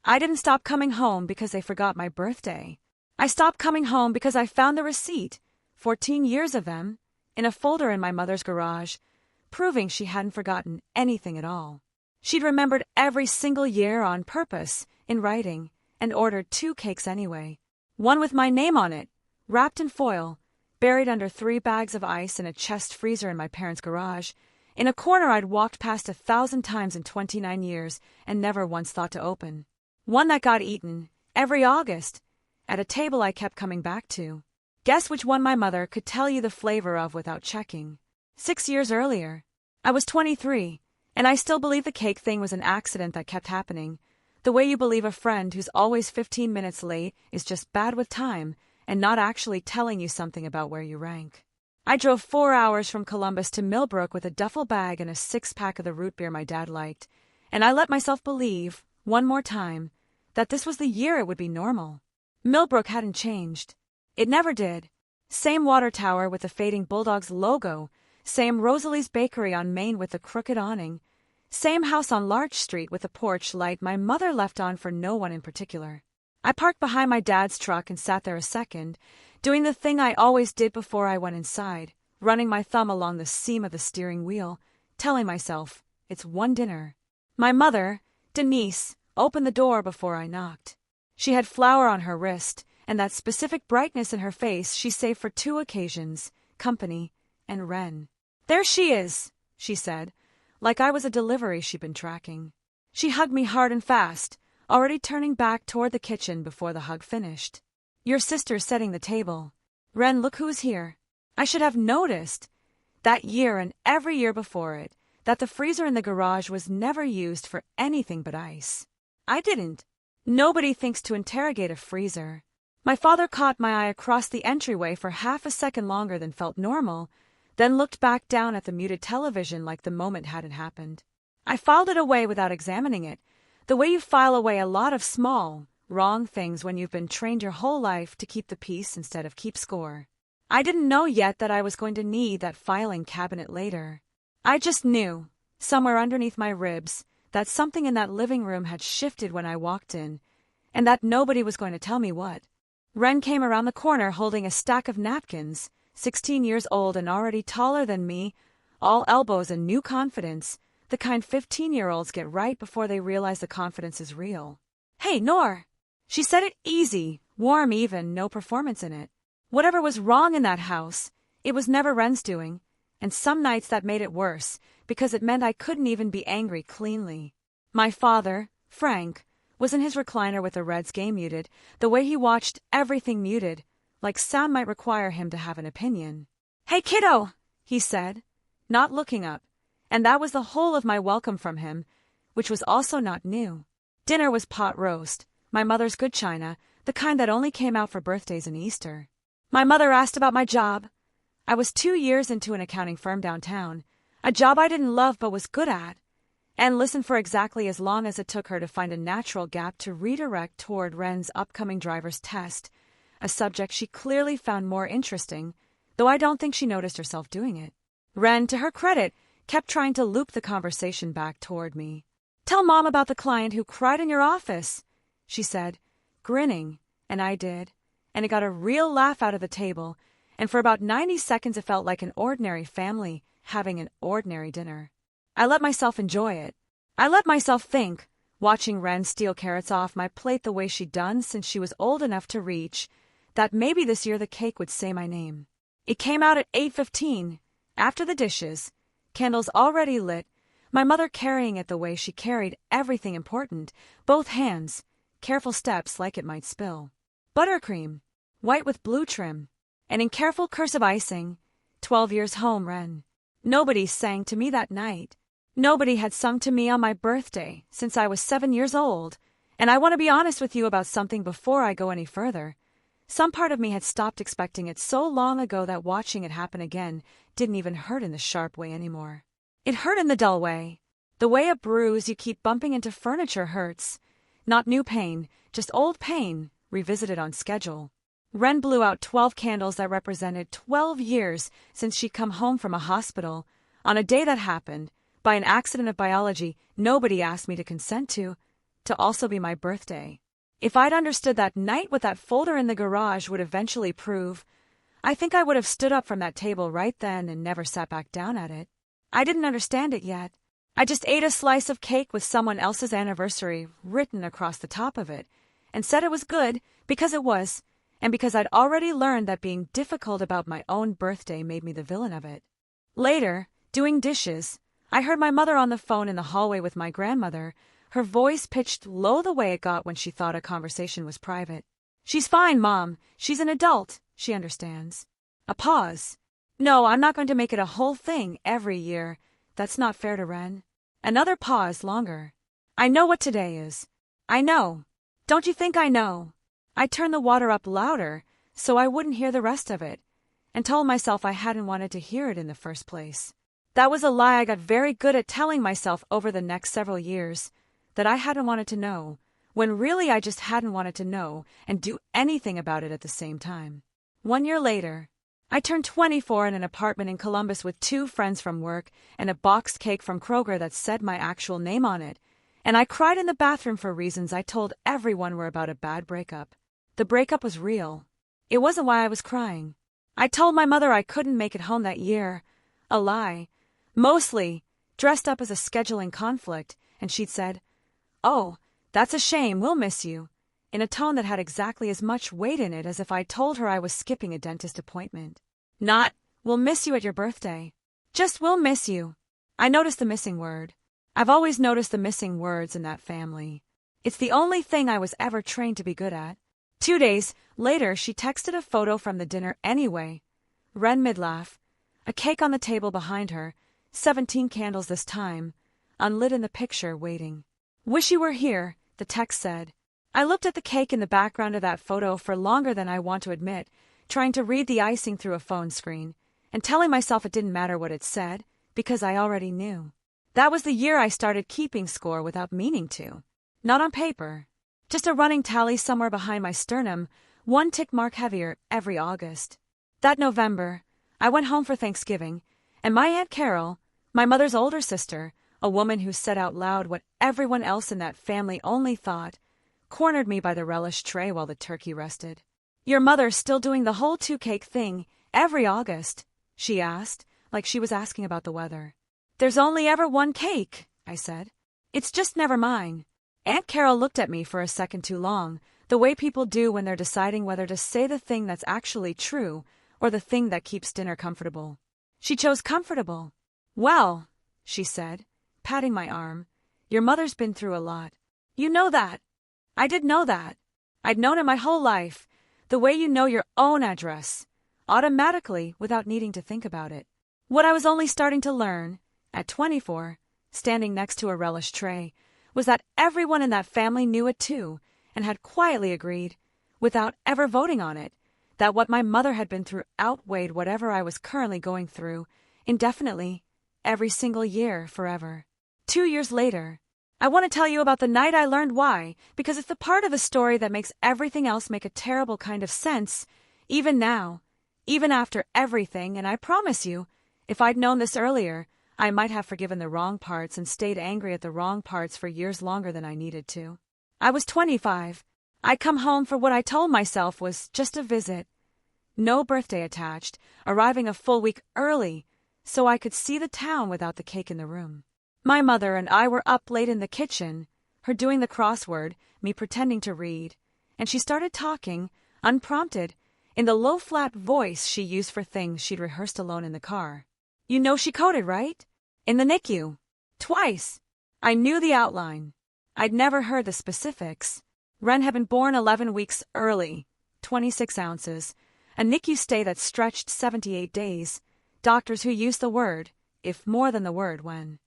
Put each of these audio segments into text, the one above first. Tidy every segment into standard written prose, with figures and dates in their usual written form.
I didn't stop coming home because they forgot my birthday. I stopped coming home because I found the receipt, 14 years of them, in a folder in my mother's garage, proving she hadn't forgotten anything at all. She'd remembered every single year on purpose, in writing, and ordered 2 cakes anyway. One with my name on it, wrapped in foil, buried under 3 bags of ice in a chest freezer in my parents' garage, in a corner I'd walked past 1,000 times in 29 years and never once thought to open. One that got eaten, every August, at a table I kept coming back to. Guess which one my mother could tell you the flavor of without checking. 6 years earlier. I was 23, and I still believe the cake thing was an accident that kept happening, the way you believe a friend who's always 15 minutes late is just bad with time and not actually telling you something about where you rank. I drove 4 hours from Columbus to Millbrook with a duffel bag and a 6-pack of the root beer my dad liked, and I let myself believe, one more time, that this was the year it would be normal. Millbrook hadn't changed. It never did. Same water tower with the fading Bulldogs logo, same Rosalie's Bakery on Main with the crooked awning, same house on Larch Street with a porch light my mother left on for no one in particular. I parked behind my dad's truck and sat there a second, doing the thing I always did before I went inside, running my thumb along the seam of the steering wheel, telling myself, it's one dinner. My mother, Denise, opened the door before I knocked. She had flour on her wrist, and that specific brightness in her face she saved for 2 occasions, company and Wren. There she is, she said, like I was a delivery she'd been tracking. She hugged me hard and fast, already turning back toward the kitchen before the hug finished. Your sister's setting the table. Wren, look who's here. I should have noticed, that year and every year before it, that the freezer in the garage was never used for anything but ice. I didn't. Nobody thinks to interrogate a freezer. My father caught my eye across the entryway for half a second longer than felt normal, then looked back down at the muted television like the moment hadn't happened. I filed it away without examining it, the way you file away a lot of small, wrong things when you've been trained your whole life to keep the peace instead of keep score. I didn't know yet that I was going to need that filing cabinet later. I just knew, somewhere underneath my ribs, that something in that living room had shifted when I walked in, and that nobody was going to tell me what. Wren came around the corner holding a stack of napkins, 16 years old and already taller than me, all elbows and new confidence, the kind 15-year-olds get right before they realize the confidence is real. Hey, Nor! She said it easy, warm even, no performance in it. Whatever was wrong in that house, it was never Wren's doing, and some nights that made it worse, because it meant I couldn't even be angry cleanly. My father, Frank, was in his recliner with the Reds game muted, the way he watched everything muted, like sound might require him to have an opinion. Hey, kiddo, he said, not looking up, and that was the whole of my welcome from him, which was also not new. Dinner was pot roast, my mother's good china, the kind that only came out for birthdays and Easter. My mother asked about my job. I was 2 years into an accounting firm downtown, a job I didn't love but was good at, and listened for exactly as long as it took her to find a natural gap to redirect toward Wren's upcoming driver's test, a subject she clearly found more interesting, though I don't think she noticed herself doing it. Wren, to her credit, kept trying to loop the conversation back toward me. Tell Mom about the client who cried in your office, she said, grinning, and I did, and it got a real laugh out of the table, and for about 90 seconds it felt like an ordinary family having an ordinary dinner. I let myself enjoy it. I let myself think, watching Wren steal carrots off my plate the way she'd done since she was old enough to reach, that maybe this year the cake would say my name. It came out at 8:15, after the dishes, candles already lit, my mother carrying it the way she carried everything important, both hands, careful steps like it might spill. Buttercream, white with blue trim, and in careful cursive icing, 12 years home, Wren. Nobody sang to me that night. Nobody had sung to me on my birthday since I was 7 years old, and I want to be honest with you about something before I go any further. Some part of me had stopped expecting it so long ago that watching it happen again didn't even hurt in the sharp way anymore. It hurt in the dull way, the way a bruise you keep bumping into furniture hurts. Not new pain, just old pain, revisited on schedule. Wren blew out 12 candles that represented 12 years since she'd come home from a hospital, on a day that happened, by an accident of biology nobody asked me to consent to, to also be my birthday. If I'd understood that night what that folder in the garage would eventually prove, I think I would have stood up from that table right then and never sat back down at it. I didn't understand it yet. I just ate a slice of cake with someone else's anniversary written across the top of it, and said it was good because it was, and because I'd already learned that being difficult about my own birthday made me the villain of it. Later, doing dishes, I heard my mother on the phone in the hallway with my grandmother, her voice pitched low the way it got when she thought a conversation was private. "She's fine, Mom. She's an adult. She understands." A pause. "No, I'm not going to make it a whole thing every year. That's not fair to Ren." Another pause, longer. "I know what today is. I know. Don't you think I know?" I turned the water up louder so I wouldn't hear the rest of it, and told myself I hadn't wanted to hear it in the first place. That was a lie I got very good at telling myself over the next several years, that I hadn't wanted to know, when really I just hadn't wanted to know and do anything about it at the same time. 1 year later, I turned 24 in an apartment in Columbus with 2 friends from work and a boxed cake from Kroger that said my actual name on it, and I cried in the bathroom for reasons I told everyone were about a bad breakup. The breakup was real. It wasn't why I was crying. I told my mother I couldn't make it home that year. A lie. Mostly dressed up as a scheduling conflict, and she'd said, "Oh, that's a shame, we'll miss you," in a tone that had exactly as much weight in it as if I told her I was skipping a dentist appointment. Not, "We'll miss you at your birthday." Just, "We'll miss you." I noticed the missing word. I've always noticed the missing words in that family. It's the only thing I was ever trained to be good at. 2 days later, she texted a photo from the dinner anyway. Ren mid-laugh. A cake on the table behind her, 17 candles this time, unlit in the picture, waiting. "Wish you were here," the text said. I looked at the cake in the background of that photo for longer than I want to admit, trying to read the icing through a phone screen, and telling myself it didn't matter what it said, because I already knew. That was the year I started keeping score without meaning to. Not on paper. Just a running tally somewhere behind my sternum, 1 tick mark heavier every August. That November, I went home for Thanksgiving, and my Aunt Carol, my mother's older sister, a woman who said out loud what everyone else in that family only thought, cornered me by the relish tray while the turkey rested. "Your mother's still doing the whole 2-cake thing every August?" she asked, like she was asking about the weather. "There's only ever 1 cake," I said. "It's just never mine." Aunt Carol looked at me for a second too long, the way people do when they're deciding whether to say the thing that's actually true or the thing that keeps dinner comfortable. She chose comfortable. "Well," she said, patting my arm, "your mother's been through a lot. You know that." I did know that. I'd known it my whole life, the way you know your own address, automatically without needing to think about it. What I was only starting to learn, at 24, standing next to a relish tray, was that everyone in that family knew it too, and had quietly agreed, without ever voting on it, that what my mother had been through outweighed whatever I was currently going through, indefinitely, every single year, forever. 2 years later, I want to tell you about the night I learned why, because it's the part of the story that makes everything else make a terrible kind of sense, even now, even after everything, and I promise you, if I'd known this earlier, I might have forgiven the wrong parts and stayed angry at the wrong parts for years longer than I needed to. I was 25. I'd come home for what I told myself was just a visit. No birthday attached, arriving a full week early, so I could see the town without the cake in the room. My mother and I were up late in the kitchen, her doing the crossword, me pretending to read, and she started talking, unprompted, in the low flat voice she used for things she'd rehearsed alone in the car. "You know she coded, right? In the NICU. Twice." I knew the outline. I'd never heard the specifics. Ren had been born 11 weeks early, 26 ounces, a NICU stay that stretched 78 days, doctors who used the word, if more than the word, when.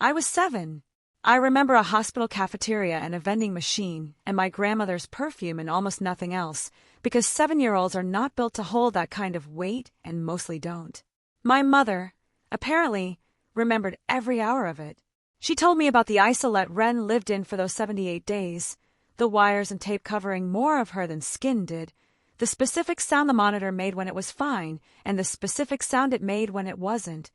I was 7. I remember a hospital cafeteria and a vending machine and my grandmother's perfume and almost nothing else, because 7-year-olds are not built to hold that kind of weight and mostly don't. My mother, apparently, remembered every hour of it. She told me about the isolette Ren lived in for those 78 days, the wires and tape covering more of her than skin did, the specific sound the monitor made when it was fine, and the specific sound it made when it wasn't,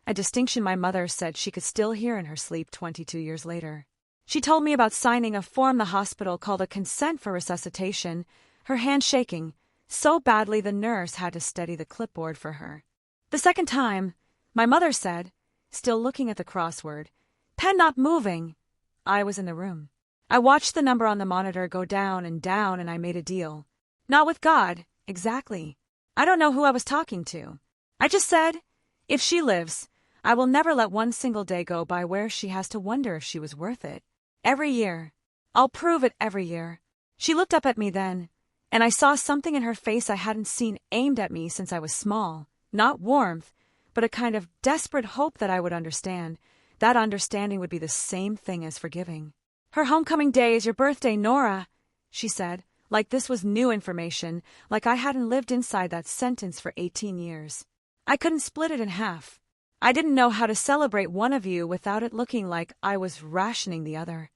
a distinction my mother said she could still hear in her sleep 22 years later. She told me about signing a form the hospital called a consent for resuscitation, her hand shaking so badly the nurse had to steady the clipboard for her. The second time, my mother said, still looking at the crossword, "Pen not moving." I was in the room. I watched the number on the monitor go down, and I made a deal. Not with God, exactly. I don't know who I was talking to. I just said, if she lives, I will never let one single day go by where she has to wonder if she was worth it. Every year. I'll prove it every year. She looked up at me then, and I saw something in her face I hadn't seen aimed at me since I was small. Not warmth, but a kind of desperate hope that I would understand. That understanding would be the same thing as forgiving. Her homecoming day is your birthday, Nora, she said, like this was new information, like I hadn't lived inside that sentence for 18 years. I couldn't split it in half. I didn't know how to celebrate one of you without it looking like I was rationing the other.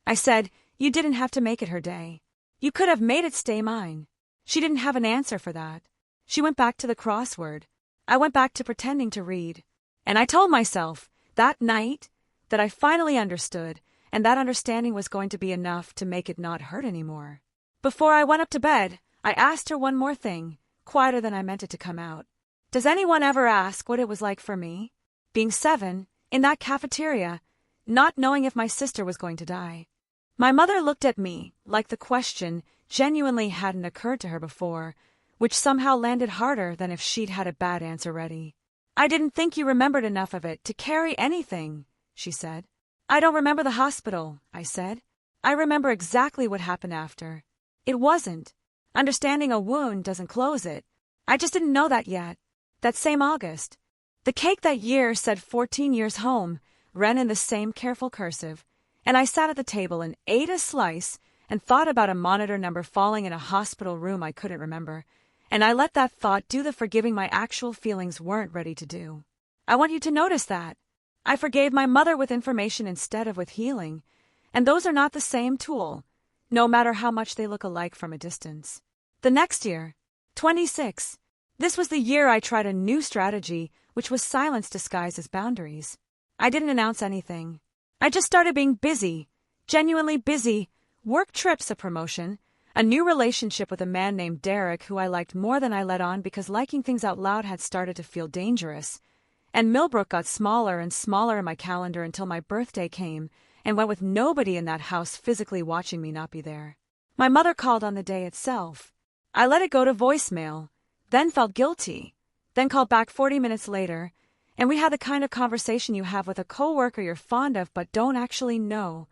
I said, you didn't have to make it her day. You could have made it stay mine. She didn't have an answer for that. She went back to the crossword. I went back to pretending to read. And I told myself, that night, that I finally understood, and that understanding was going to be enough to make it not hurt anymore. Before I went up to bed, I asked her one more thing, quieter than I meant it to come out. Does anyone ever ask what it was like for me? Being 7, in that cafeteria, not knowing if my sister was going to die. My mother looked at me like the question genuinely hadn't occurred to her before, which somehow landed harder than if she'd had a bad answer ready. I didn't think you remembered enough of it to carry anything, she said. I don't remember the hospital, I said. I remember exactly what happened after. It wasn't. Understanding a wound doesn't close it. I just didn't know that yet. That same August. The cake that year said 14 years home, ran in the same careful cursive, and I sat at the table and ate a slice and thought about a monitor number falling in a hospital room I couldn't remember, and I let that thought do the forgiving my actual feelings weren't ready to do. I want you to notice that. I forgave my mother with information instead of with healing, and those are not the same tool, no matter how much they look alike from a distance. The next year, 26, this was the year I tried a new strategy, which was silence disguised as boundaries. I didn't announce anything. I just started being busy, genuinely busy, work trips, a promotion, a new relationship with a man named Derek who I liked more than I let on because liking things out loud had started to feel dangerous, and Millbrook got smaller and smaller in my calendar until my birthday came and went with nobody in that house physically watching me not be there. My mother called on the day itself. I let it go to voicemail, then felt guilty, then called back 40 minutes later, and we had the kind of conversation you have with a coworker you're fond of but don't actually know.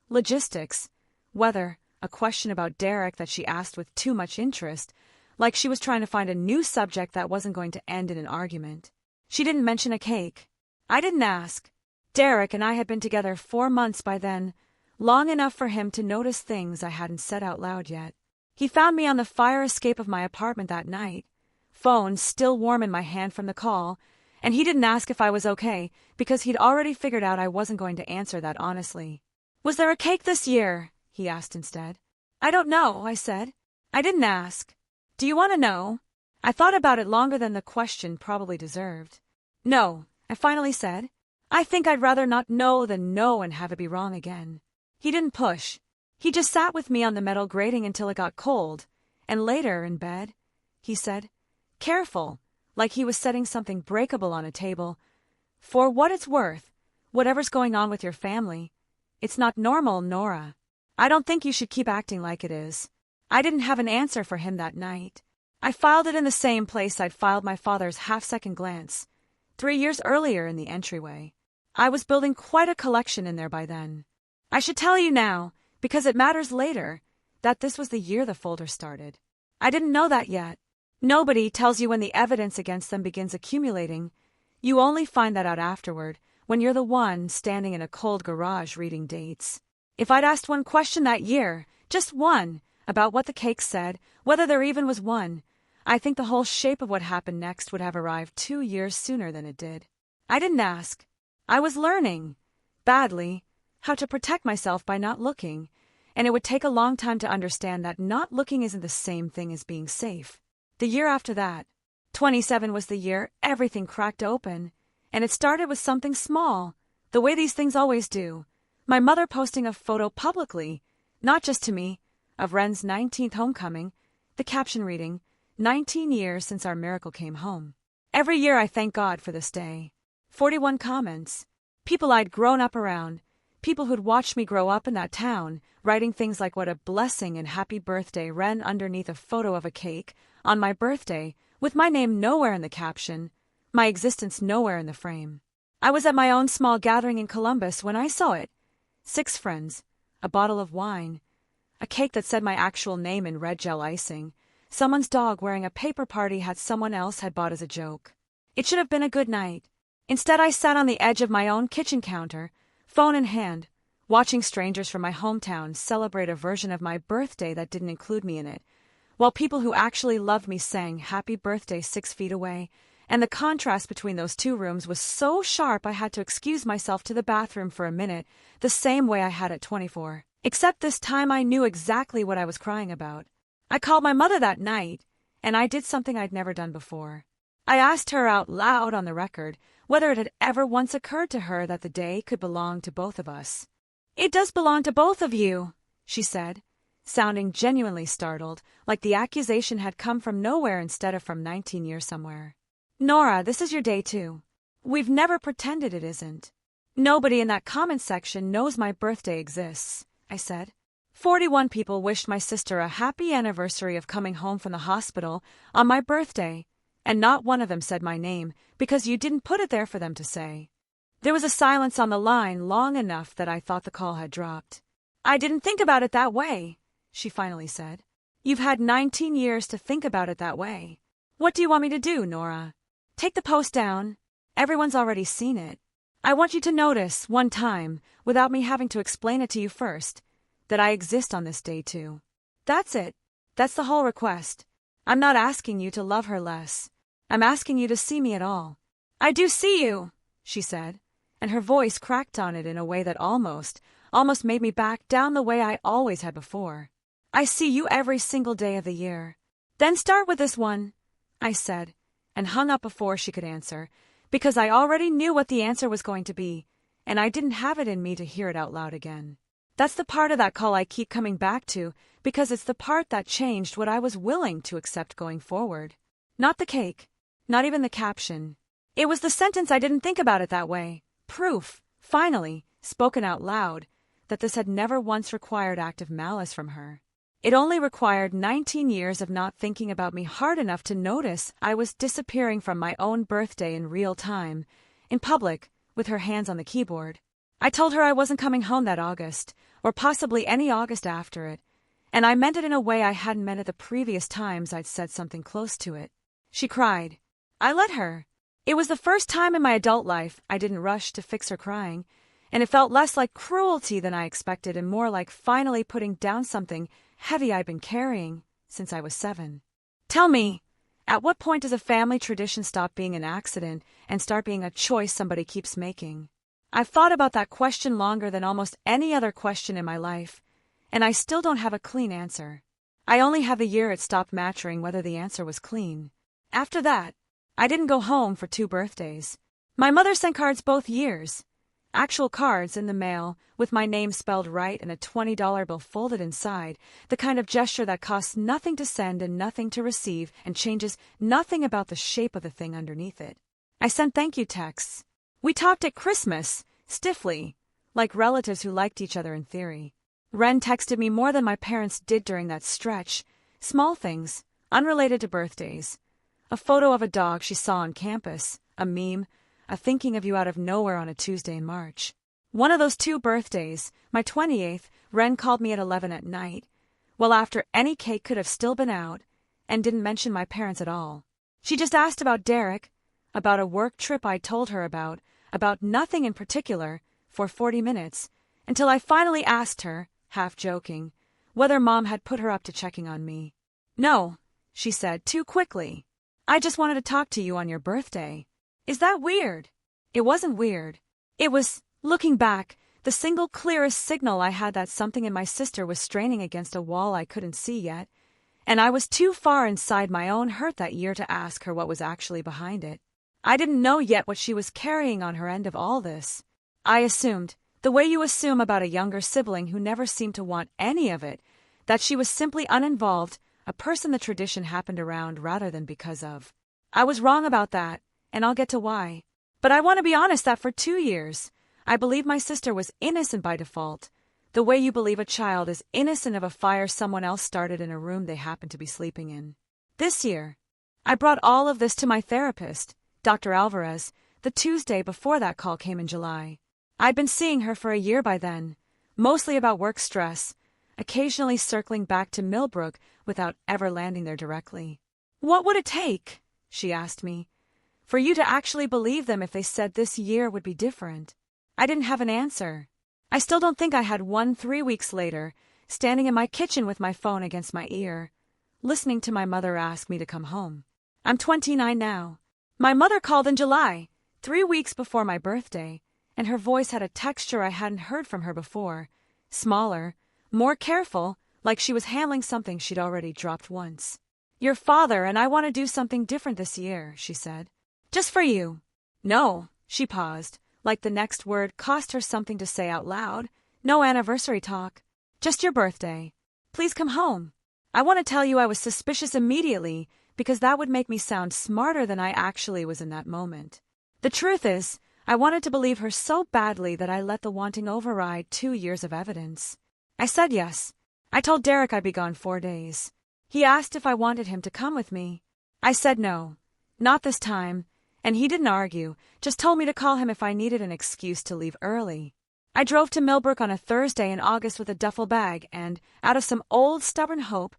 Logistics, weather, a question about Derek that she asked with too much interest, like she was trying to find a new subject that wasn't going to end in an argument. She didn't mention a cake. I didn't ask. Derek and I had been together 4 months by then, long enough for him to notice things I hadn't said out loud yet. He found me on the fire escape of my apartment that night, phone still warm in my hand from the call, and he didn't ask if I was okay because he'd already figured out I wasn't going to answer that honestly. Was there a cake this year? He asked instead. I don't know, I said. I didn't ask. Do you want to know? I thought about it longer than the question probably deserved. No, I finally said. I think I'd rather not know than know and have it be wrong again. He didn't push. He just sat with me on the metal grating until it got cold, and later, in bed, he said, careful, like he was setting something breakable on a table. For what it's worth, whatever's going on with your family, it's not normal, Nora. I don't think you should keep acting like it is. I didn't have an answer for him that night. I filed it in the same place I'd filed my father's half-second glance, 3 years earlier in the entryway. I was building quite a collection in there by then. I should tell you now, because it matters later, that this was the year the folder started. I didn't know that yet. Nobody tells you when the evidence against them begins accumulating. You only find that out afterward, when you're the one standing in a cold garage reading dates. If I'd asked one question that year, just one, about what the cake said, whether there even was one, I think the whole shape of what happened next would have arrived 2 years sooner than it did. I didn't ask. I was learning, badly, how to protect myself by not looking, and it would take a long time to understand that not looking isn't the same thing as being safe. The year after that, 27, was the year everything cracked open, and it started with something small, the way these things always do, My mother posting a photo publicly, not just to me, of Ren's 19th homecoming, the caption reading, 19 years since our miracle came home. Every year I thank God for this day. 41 comments. People I'd grown up around, people who'd watched me grow up in that town, writing things like what a blessing and happy birthday Ren underneath a photo of a cake, on my birthday, with my name nowhere in the caption, my existence nowhere in the frame. I was at my own small gathering in Columbus when I saw it. 6 friends, a bottle of wine, a cake that said my actual name in red gel icing, someone's dog wearing a paper party hat someone else had bought as a joke. It should have been a good night. Instead, I sat on the edge of my own kitchen counter, phone in hand, watching strangers from my hometown celebrate a version of my birthday that didn't include me in it, while people who actually loved me sang happy birthday 6 feet away, and the contrast between those two rooms was so sharp I had to excuse myself to the bathroom for a minute, the same way I had at 24. Except this time I knew exactly what I was crying about. I called my mother that night, and I did something I'd never done before. I asked her out loud on the record whether it had ever once occurred to her that the day could belong to both of us. "It does belong to both of you," she said, sounding genuinely startled, like the accusation had come from nowhere instead of from 19 years somewhere. "Nora, this is your day too. We've never pretended it isn't. Nobody in that comment section knows my birthday exists," I said. 41 people wished my sister a happy anniversary of coming home from the hospital on my birthday, and not one of them said my name because you didn't put it there for them to say. There was a silence on the line long enough that I thought the call had dropped. "I didn't think about it that way," she finally said. "You've had 19 years to think about it that way. What do you want me to do, Nora? Take the post down. Everyone's already seen it. I want you to notice, one time, without me having to explain it to you first, that I exist on this day too. That's it. That's the whole request. I'm not asking you to love her less. I'm asking you to see me at all." "I do see you," she said, and her voice cracked on it in a way that almost made me back down the way I always had before. "I see you every single day of the year." "Then start with this one," I said, and hung up before she could answer, because I already knew what the answer was going to be, and I didn't have it in me to hear it out loud again. That's the part of that call I keep coming back to, because it's the part that changed what I was willing to accept going forward. Not the cake, not even the caption. It was the sentence I didn't think about it that way. Proof, finally, spoken out loud, that this had never once required active malice from her. It only required 19 years of not thinking about me hard enough to notice I was disappearing from my own birthday in real time, in public, with her hands on the keyboard. I told her I wasn't coming home that August, or possibly any August after it, and I meant it in a way I hadn't meant it the previous times I'd said something close to it. She cried. I let her. It was the first time in my adult life I didn't rush to fix her crying, and it felt less like cruelty than I expected and more like finally putting down something heavy I'd been carrying since I was 7. "Tell me, at what point does a family tradition stop being an accident and start being a choice somebody keeps making?" I've thought about that question longer than almost any other question in my life, and I still don't have a clean answer. I only have the year it stopped mattering whether the answer was clean. After that, I didn't go home for 2 birthdays. My mother sent cards both years. Actual cards in the mail, with my name spelled right and a $20 bill folded inside, the kind of gesture that costs nothing to send and nothing to receive and changes nothing about the shape of the thing underneath it. I sent thank you texts. We talked at Christmas, stiffly, like relatives who liked each other in theory. Ren texted me more than my parents did during that stretch, small things, unrelated to birthdays. A photo of a dog she saw on campus, a meme, a thinking of you out of nowhere on a Tuesday in March. One of those 2 birthdays, my 28th, Ren called me at 11 at night, well after any cake could have still been out, and didn't mention my parents at all. She just asked about Derek, about a work trip I told her about nothing in particular, for 40 minutes, until I finally asked her, half joking, whether Mom had put her up to checking on me. "No," she said too quickly. "I just wanted to talk to you on your birthday." Is that weird? It wasn't weird. It was, looking back, the single clearest signal I had that something in my sister was straining against a wall I couldn't see yet, and I was too far inside my own hurt that year to ask her what was actually behind it. I didn't know yet what she was carrying on her end of all this. I assumed, The way you assume about a younger sibling who never seemed to want any of it, that she was simply uninvolved, a person the tradition happened around rather than because of. I was wrong about that, and I'll get to why. But I want to be honest that for 2 years, I believed my sister was innocent by default, the way you believe a child is innocent of a fire someone else started in a room they happened to be sleeping in. This year, I brought all of this to my therapist, Dr. Alvarez, the Tuesday before that call came in July. I'd been seeing her for a year by then, mostly about work stress, occasionally circling back to Millbrook without ever landing there directly. What would it take, she asked me, for you to actually believe them if they said this year would be different? I didn't have an answer. I still don't think I had one 3 weeks later, standing in my kitchen with my phone against my ear, listening to my mother ask me to come home. I'm 29 now. My mother called in July, 3 weeks before my birthday, and her voice had a texture I hadn't heard from her before, smaller, more careful, like she was handling something she'd already dropped once. Your father and I want to do something different this year, she said. Just for you. No, she paused, like the next word cost her something to say out loud. No anniversary talk. Just your birthday. Please come home. I want to tell you I was suspicious immediately because that would make me sound smarter than I actually was in that moment. The truth is, I wanted to believe her so badly that I let the wanting override 2 years of evidence. I said yes. I told Derek I'd be gone 4 days. He asked if I wanted him to come with me. I said no. Not this time. And he didn't argue, just told me to call him if I needed an excuse to leave early. I drove to Millbrook on a Thursday in August with a duffel bag and, out of some old stubborn hope,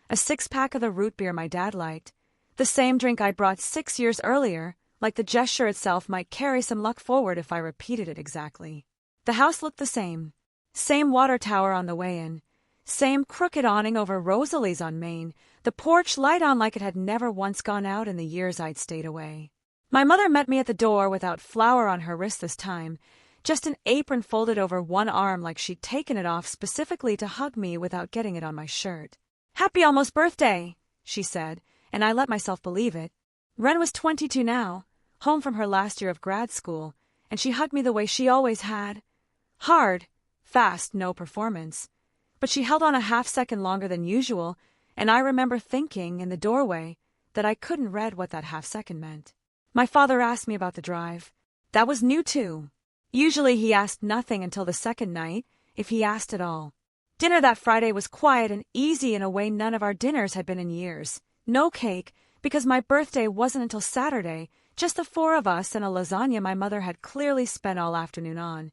a 6-pack of the root beer my dad liked, the same drink I'd brought 6 years earlier, like the gesture itself might carry some luck forward if I repeated it exactly. The house looked the same. Same water tower on the way in. Same crooked awning over Rosalie's on Main, the porch light on like it had never once gone out in the years I'd stayed away. My mother met me at the door without flour on her wrist this time, just an apron folded over one arm like she'd taken it off specifically to hug me without getting it on my shirt. Happy almost birthday, she said, and I let myself believe it. Ren was 22 now, home from her last year of grad school, and she hugged me the way she always had. Hard, fast, no performance. But she held on a half-second longer than usual, and I remember thinking, in the doorway, that I couldn't read what that half-second meant. My father asked me about the drive. That was new, too. Usually he asked nothing until the second night, if he asked at all. Dinner that Friday was quiet and easy in a way none of our dinners had been in years. No cake, because my birthday wasn't until Saturday, just the 4 of us and a lasagna my mother had clearly spent all afternoon on.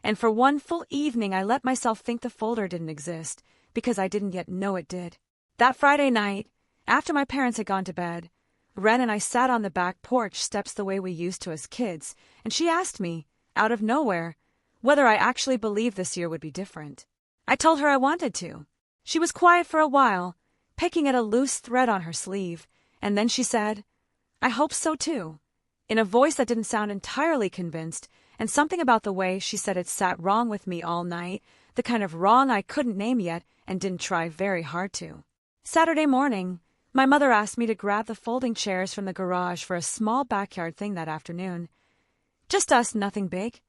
And for one full evening I let myself think the folder didn't exist, because I didn't yet know it did. That Friday night, after my parents had gone to bed, Ren and I sat on the back porch steps the way we used to as kids, and she asked me, out of nowhere, whether I actually believed this year would be different. I told her I wanted to. She was quiet for a while, picking at a loose thread on her sleeve, and then she said, I hope so too, in a voice that didn't sound entirely convinced, and something about the way she said it sat wrong with me all night, the kind of wrong I couldn't name yet and didn't try very hard to. Saturday morning, my mother asked me to grab the folding chairs from the garage for a small backyard thing that afternoon. Just us, nothing big.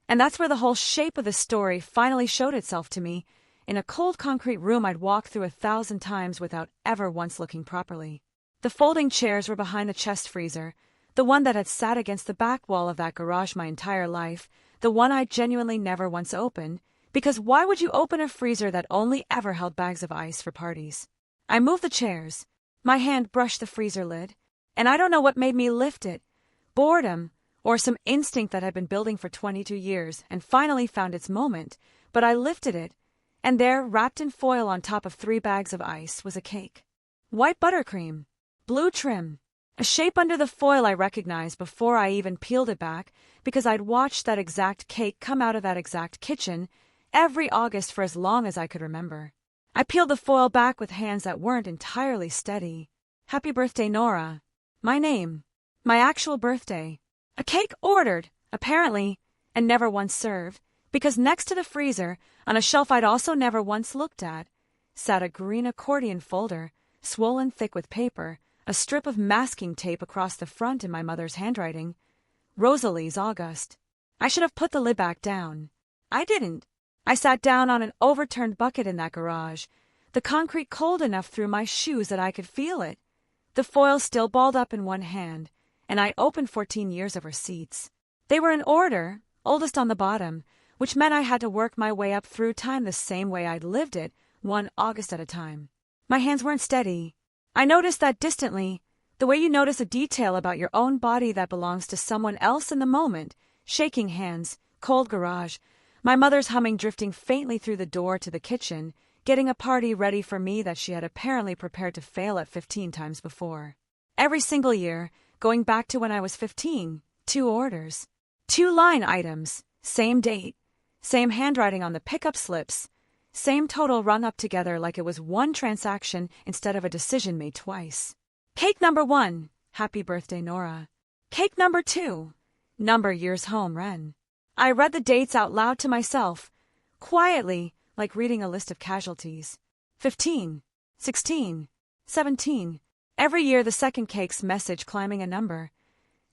And that's where the whole shape of the story finally showed itself to me, in a cold concrete room I'd walked through 1,000 times without ever once looking properly. The folding chairs were behind the chest freezer, the one that had sat against the back wall of that garage my entire life, the one I'd genuinely never once opened, because why would you open a freezer that only ever held bags of ice for parties? I moved the chairs. My hand brushed the freezer lid, and I don't know what made me lift it, boredom, or some instinct that had been building for 22 years and finally found its moment, but I lifted it, and there, wrapped in foil on top of 3 bags of ice, was a cake. White buttercream, blue trim, a shape under the foil I recognized before I even peeled it back, because I'd watched that exact cake come out of that exact kitchen every August for as long as I could remember. I peeled the foil back with hands that weren't entirely steady. Happy birthday, Nora. My name. My actual birthday. A cake ordered, apparently, and never once served, because next to the freezer, on a shelf I'd also never once looked at, sat a green accordion folder, swollen thick with paper, a strip of masking tape across the front in my mother's handwriting. Rosalie's August. I should have put the lid back down. I didn't. I sat down on an overturned bucket in that garage, the concrete cold enough through my shoes that I could feel it, the foil still balled up in one hand, and I opened 14 years of receipts. They were in order, oldest on the bottom, which meant I had to work my way up through time the same way I'd lived it, one August at a time. My hands weren't steady. I noticed that distantly, the way you notice a detail about your own body that belongs to someone else in the moment, shaking hands, cold garage, my mother's humming drifting faintly through the door to the kitchen, getting a party ready for me that she had apparently prepared to fail at 15 times before. Every single year, going back to when I was 15, 2 orders. 2 line items, same date, same handwriting on the pickup slips, same total rung up together like it was one transaction instead of a decision made twice. Cake number 1, happy birthday Nora. Cake number 2, number years home Ren. I read the dates out loud to myself, quietly, like reading a list of casualties. 15, 16, 17. Every year the second cake's message climbing a number.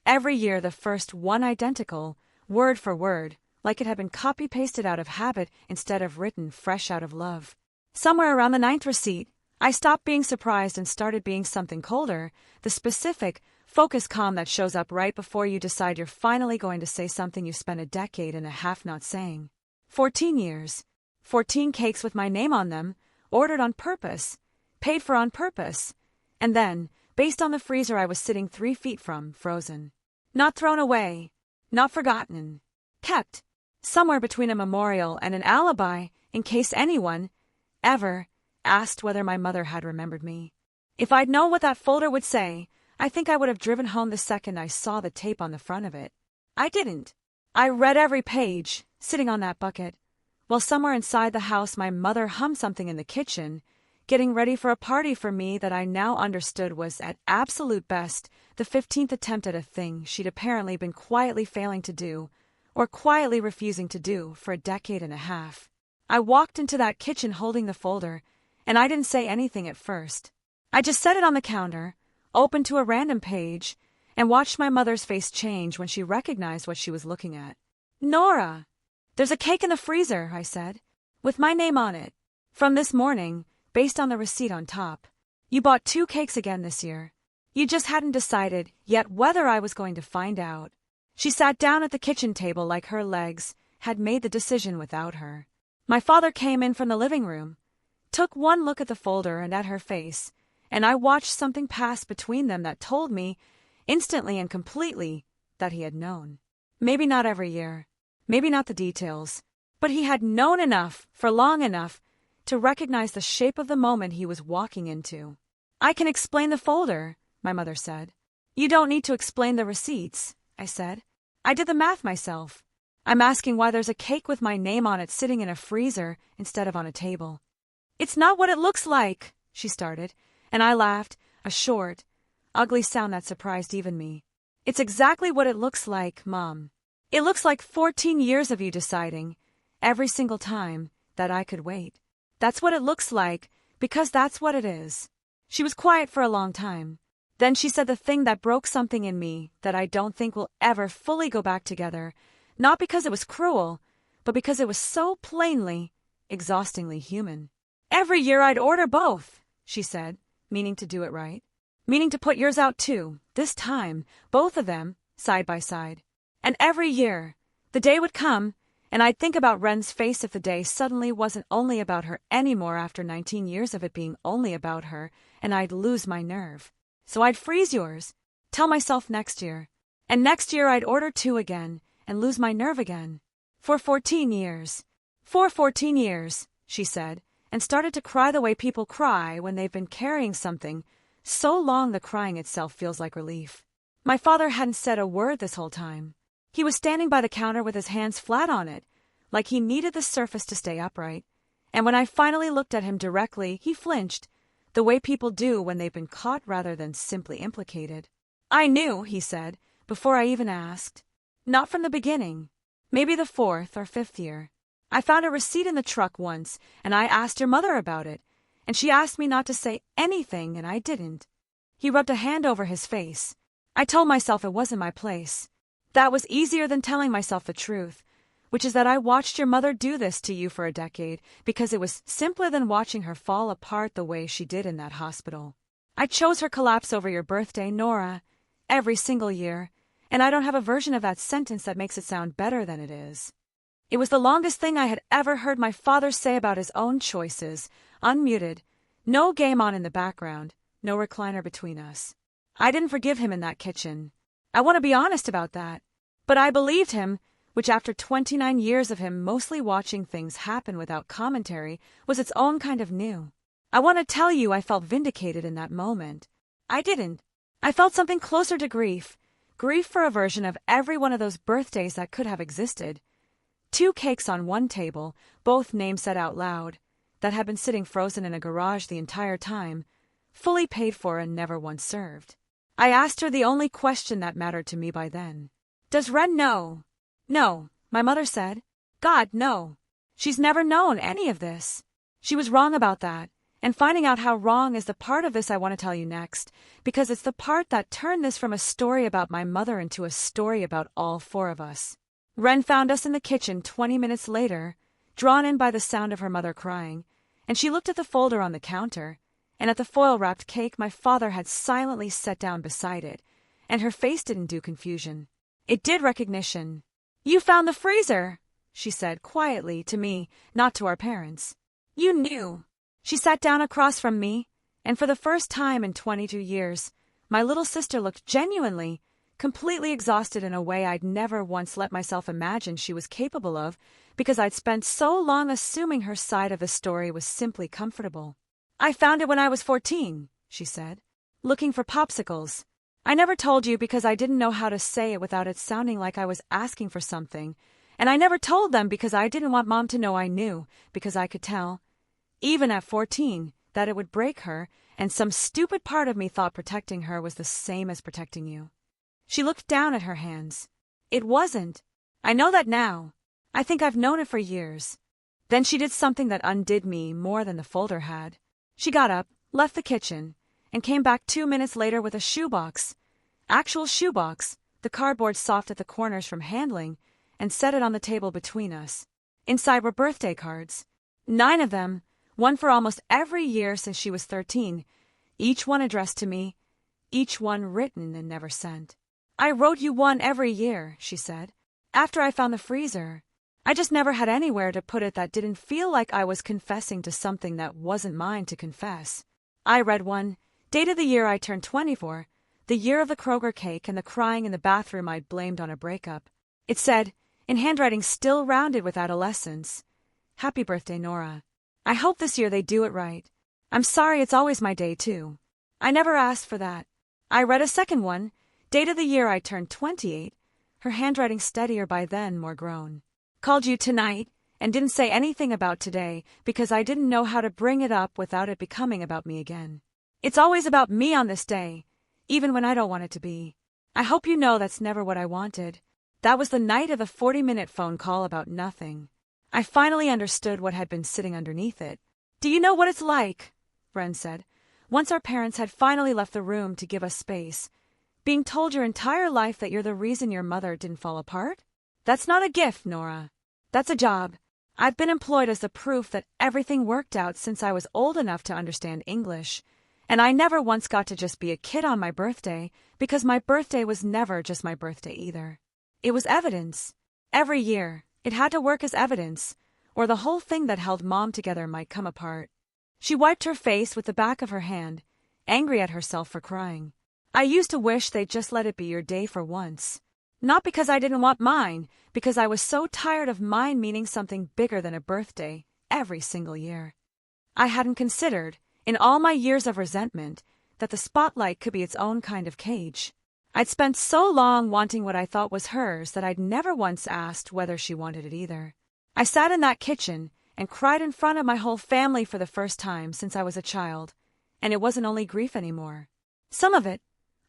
Every year the first one identical, word for word, like it had been copy-pasted out of habit instead of written fresh out of love. Somewhere around the 9th receipt, I stopped being surprised and started being something colder, the specific, focused calm that shows up right before you decide you're finally going to say something you spent a decade and a half not saying. 14 years. 14 cakes with my name on them, ordered on purpose, paid for on purpose, and then, based on the freezer I was sitting 3 feet from, frozen. Not thrown away, not forgotten, kept, somewhere between a memorial and an alibi in case anyone, ever, asked whether my mother had remembered me. If I'd known what that folder would say, I think I would have driven home the second I saw the tape on the front of it. I didn't. I read every page, sitting on that bucket, while somewhere inside the house my mother hummed something in the kitchen, getting ready for a party for me that I now understood was, at absolute best, the 15th attempt at a thing she'd apparently been quietly failing to do, or quietly refusing to do, for a decade and a half. I walked into that kitchen holding the folder, and I didn't say anything at first. I just set it on the counter, opened to a random page, and watched my mother's face change when she recognized what she was looking at. "Nora, there's a cake in the freezer," I said, "with my name on it. From this morning, based on the receipt on top. You bought 2 cakes again this year. You just hadn't decided yet whether I was going to find out." She sat down at the kitchen table like her legs had made the decision without her. My father came in from the living room, took one look at the folder and at her face, and I watched something pass between them that told me, instantly and completely, that he had known. Maybe not every year, maybe not the details, but he had known enough, for long enough, to recognize the shape of the moment he was walking into. "I can explain the folder," my mother said. "You don't need to explain the receipts," I said. "I did the math myself. I'm asking why there's a cake with my name on it sitting in a freezer instead of on a table." "It's not what it looks like," she started, and I laughed, a short, ugly sound that surprised even me. "It's exactly what it looks like, Mom. It looks like 14 years of you deciding, every single time, that I could wait. That's what it looks like, because that's what it is." She was quiet for a long time. Then she said the thing that broke something in me that I don't think will ever fully go back together, not because it was cruel, but because it was so plainly, exhaustingly human. "Every year I'd order both," she said, meaning to do it right. "Meaning to put yours out too, this time, both of them, side by side. And every year, the day would come, and I'd think about Ren's face if the day suddenly wasn't only about her anymore after 19 years of it being only about her, and I'd lose my nerve. So I'd freeze yours, tell myself next year. And next year I'd order 2 again, and lose my nerve again. For 14 years. For 14 years, she said, and started to cry the way people cry when they've been carrying something. So long the crying itself feels like relief. My father hadn't said a word this whole time. He was standing by the counter with his hands flat on it, like he needed the surface to stay upright. And when I finally looked at him directly, he flinched, the way people do when they've been caught rather than simply implicated. "I knew," he said, before I even asked. "Not from the beginning. Maybe the 4th or 5th year. I found a receipt in the truck once, and I asked your mother about it, and she asked me not to say anything, and I didn't." He rubbed a hand over his face. "I told myself it wasn't my place. That was easier than telling myself the truth, which is that I watched your mother do this to you for a decade because it was simpler than watching her fall apart the way she did in that hospital. I chose her collapse over your birthday, Nora, every single year, and I don't have a version of that sentence that makes it sound better than it is. It was the longest thing I had ever heard my father say about his own choices, unmuted, no game on in the background, no recliner between us. I didn't forgive him in that kitchen. I want to be honest about that. But I believed him, which after 29 years of him mostly watching things happen without commentary was its own kind of new. I want to tell you I felt vindicated in that moment. I didn't. I felt something closer to grief. Grief for a version of every one of those birthdays that could have existed. 2 cakes on one table, both names said out loud, that had been sitting frozen in a garage the entire time, fully paid for and never once served. I asked her the only question that mattered to me by then. Does Ren know? No, my mother said. God, no. She's never known any of this. She was wrong about that, and finding out how wrong is the part of this I want to tell you next, because it's the part that turned this from a story about my mother into a story about all 4 of us. Ren found us in the kitchen 20 minutes later, drawn in by the sound of her mother crying, and she looked at the folder on the counter, and at the foil-wrapped cake my father had silently set down beside it, and her face didn't do confusion. It did recognition. You found the freezer, she said quietly to me, not to our parents. You knew. She sat down across from me, and for the first time in 22 years, my little sister looked genuinely, completely exhausted in a way I'd never once let myself imagine she was capable of, because I'd spent so long assuming her side of the story was simply comfortable. I found it when I was 14, she said, looking for popsicles. I never told you because I didn't know how to say it without it sounding like I was asking for something, and I never told them because I didn't want Mom to know I knew, because I could tell, even at 14, that it would break her, and some stupid part of me thought protecting her was the same as protecting you. She looked down at her hands. It wasn't. I know that now. I think I've known it for years. Then she did something that undid me more than the folder had. She got up, left the kitchen, and came back 2 minutes later with a shoebox. Actual shoebox, the cardboard soft at the corners from handling, and set it on the table between us. Inside were birthday cards. 9 of them, one for almost every year since she was 13, each one addressed to me, each one written and never sent. I wrote you one every year, she said, after I found the freezer. I just never had anywhere to put it that didn't feel like I was confessing to something that wasn't mine to confess. I read one, dated the year I turned 24, the year of the Kroger cake and the crying in the bathroom I'd blamed on a breakup. It said, in handwriting still rounded with adolescence, Happy birthday, Nora. I hope this year they do it right. I'm sorry it's always my day, too. I never asked for that. I read a second one, dated the year I turned 28, her handwriting steadier by then, more grown. Called you tonight, and didn't say anything about today because I didn't know how to bring it up without it becoming about me again. It's always about me on this day, even when I don't want it to be. I hope you know that's never what I wanted. That was the night of the 40-minute phone call about nothing. I finally understood what had been sitting underneath it. Do you know what it's like? Ren said, once our parents had finally left the room to give us space. Being told your entire life that you're the reason your mother didn't fall apart? That's not a gift, Nora. That's a job. I've been employed as the proof that everything worked out since I was old enough to understand English. And I never once got to just be a kid on my birthday, because my birthday was never just my birthday either. It was evidence. Every year, it had to work as evidence, or the whole thing that held Mom together might come apart. She wiped her face with the back of her hand, angry at herself for crying. I used to wish they'd just let it be your day for once. Not because I didn't want mine, because I was so tired of mine meaning something bigger than a birthday every single year. I hadn't considered, in all my years of resentment, that the spotlight could be its own kind of cage. I'd spent so long wanting what I thought was hers that I'd never once asked whether she wanted it either. I sat in that kitchen and cried in front of my whole family for the first time since I was a child, and it wasn't only grief anymore. Some of it,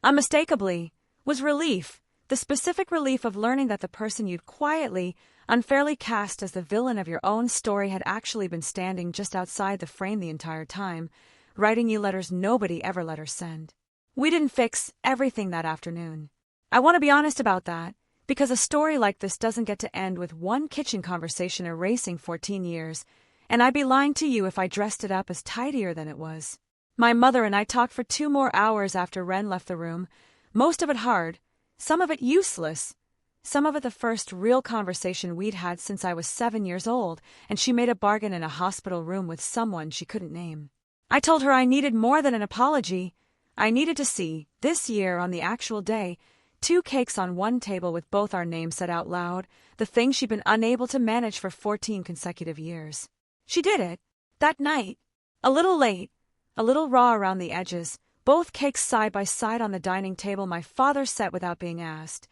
unmistakably, was relief, the specific relief of learning that the person you'd quietly, unfairly cast as the villain of your own story had actually been standing just outside the frame the entire time, writing you letters nobody ever let her send. We didn't fix everything that afternoon. I want to be honest about that, Because a story like this doesn't get to end with one kitchen conversation erasing 14 years, and I'd be lying to you if I dressed it up as tidier than it was. My mother and I talked for 2 more hours after Ren left the room, most of it hard, some of it useless, some of it the first real conversation we'd had since I was 7 years old, and she made a bargain in a hospital room with someone she couldn't name. I told her I needed more than an apology. I needed to see, this year on the actual day, 2 cakes on one table with both our names said out loud, the thing she'd been unable to manage for 14 consecutive years. She did it, that night. A little late, a little raw around the edges, both cakes side by side on the dining table my father set without being asked.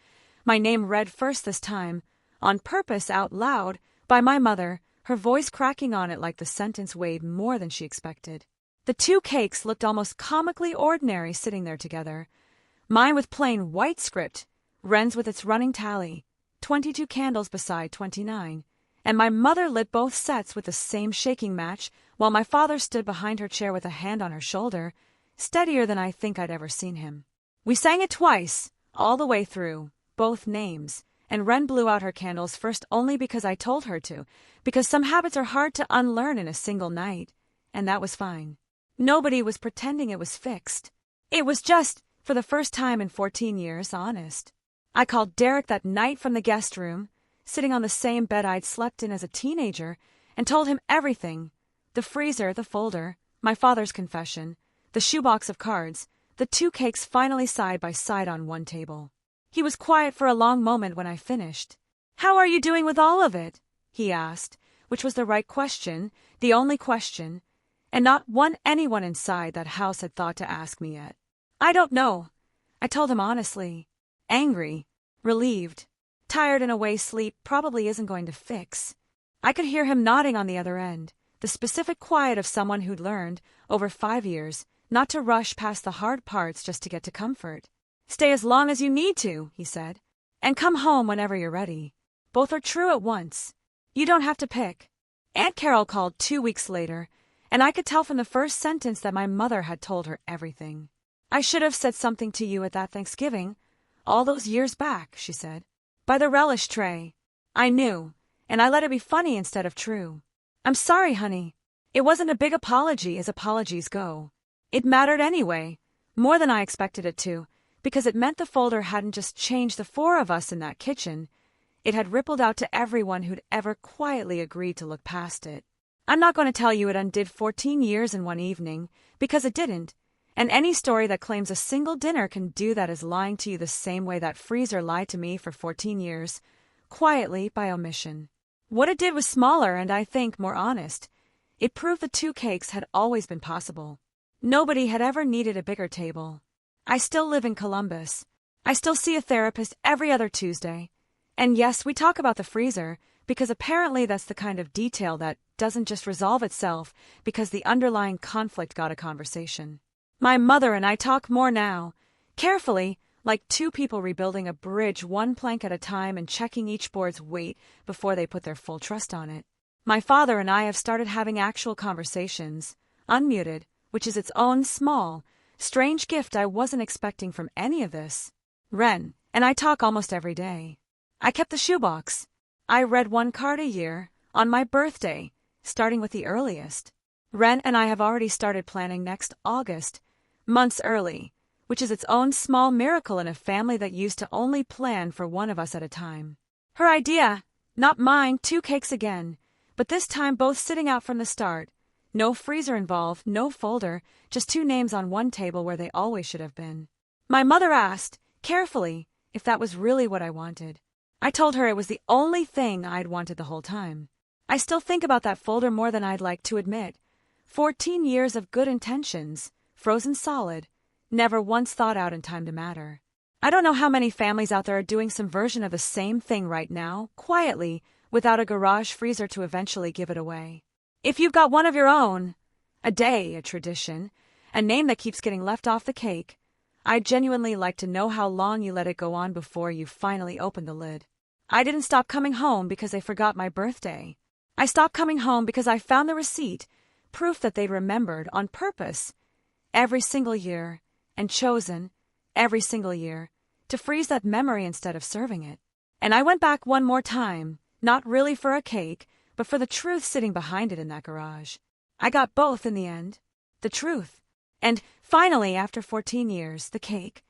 My name read first this time, on purpose out loud, by my mother, her voice cracking on it like the sentence weighed more than she expected. The 2 cakes looked almost comically ordinary sitting there together. Mine with plain white script, Ren's with its running tally, 22 candles beside 29, and my mother lit both sets with the same shaking match, while my father stood behind her chair with a hand on her shoulder, steadier than I think I'd ever seen him. We sang it twice, all the way through, both names, and Ren blew out her candles first only because I told her to, because some habits are hard to unlearn in a single night, and that was fine. Nobody was pretending it was fixed. It was just, for the first time in 14 years, honest. I called Derek that night from the guest room, sitting on the same bed I'd slept in as a teenager, and told him everything. The freezer, the folder, my father's confession, the shoebox of cards, the 2 cakes finally side by side on one table. He was quiet for a long moment when I finished. "How are you doing with all of it?" he asked, which was the right question, the only question, and not one anyone inside that house had thought to ask me yet. "I don't know," I told him honestly. Angry, relieved, tired in a way sleep probably isn't going to fix. I could hear him nodding on the other end, the specific quiet of someone who'd learned, over 5 years, not to rush past the hard parts just to get to comfort. "Stay as long as you need to," he said, "and come home whenever you're ready." Both are true at once. You don't have to pick. Aunt Carol called 2 weeks later, and I could tell from the first sentence that my mother had told her everything. "I should have said something to you at that Thanksgiving, all those years back," she said. "By the relish tray. I knew, and I let it be funny instead of true. I'm sorry, honey. It wasn't a big apology as apologies go. It mattered anyway, more than I expected it to, because it meant the folder hadn't just changed the 4 of us in that kitchen. It had rippled out to everyone who'd ever quietly agreed to look past it. I'm not going to tell you it undid 14 years in one evening, because it didn't, and any story that claims a single dinner can do that is lying to you the same way that freezer lied to me for 14 years, quietly by omission. What it did was smaller and I think more honest. It proved the 2 cakes had always been possible. Nobody had ever needed a bigger table. I still live in Columbus. I still see a therapist every other Tuesday. And yes, we talk about the freezer, because apparently that's the kind of detail that doesn't just resolve itself because the underlying conflict got a conversation. My mother and I talk more now, carefully, like 2 people rebuilding a bridge 1 plank at a time and checking each board's weight before they put their full trust on it. My father and I have started having actual conversations, unmuted, which is its own small, strange gift I wasn't expecting from any of this. Ren and I talk almost every day. I kept the shoebox. I read 1 card a year, on my birthday, starting with the earliest. Ren and I have already started planning next August, months early, which is its own small miracle in a family that used to only plan for one of us at a time. Her idea, not mine, 2 cakes again, but this time both sitting out from the start. No freezer involved, no folder, just 2 names on one table where they always should have been. My mother asked, carefully, if that was really what I wanted. I told her it was the only thing I'd wanted the whole time. I still think about that folder more than I'd like to admit. 14 years of good intentions, frozen solid, never once thought out in time to matter. I don't know how many families out there are doing some version of the same thing right now, quietly, without a garage freezer to eventually give it away. If you've got one of your own, a day, a tradition, a name that keeps getting left off the cake, I'd genuinely like to know how long you let it go on before you finally opened the lid. I didn't stop coming home because they forgot my birthday. I stopped coming home because I found the receipt, proof that they'd remembered on purpose, every single year, and chosen, every single year, to freeze that memory instead of serving it. And I went back one more time, not really for a cake, but for the truth sitting behind it in that garage. I got both in the end. The truth. And finally, after 14 years, the cake.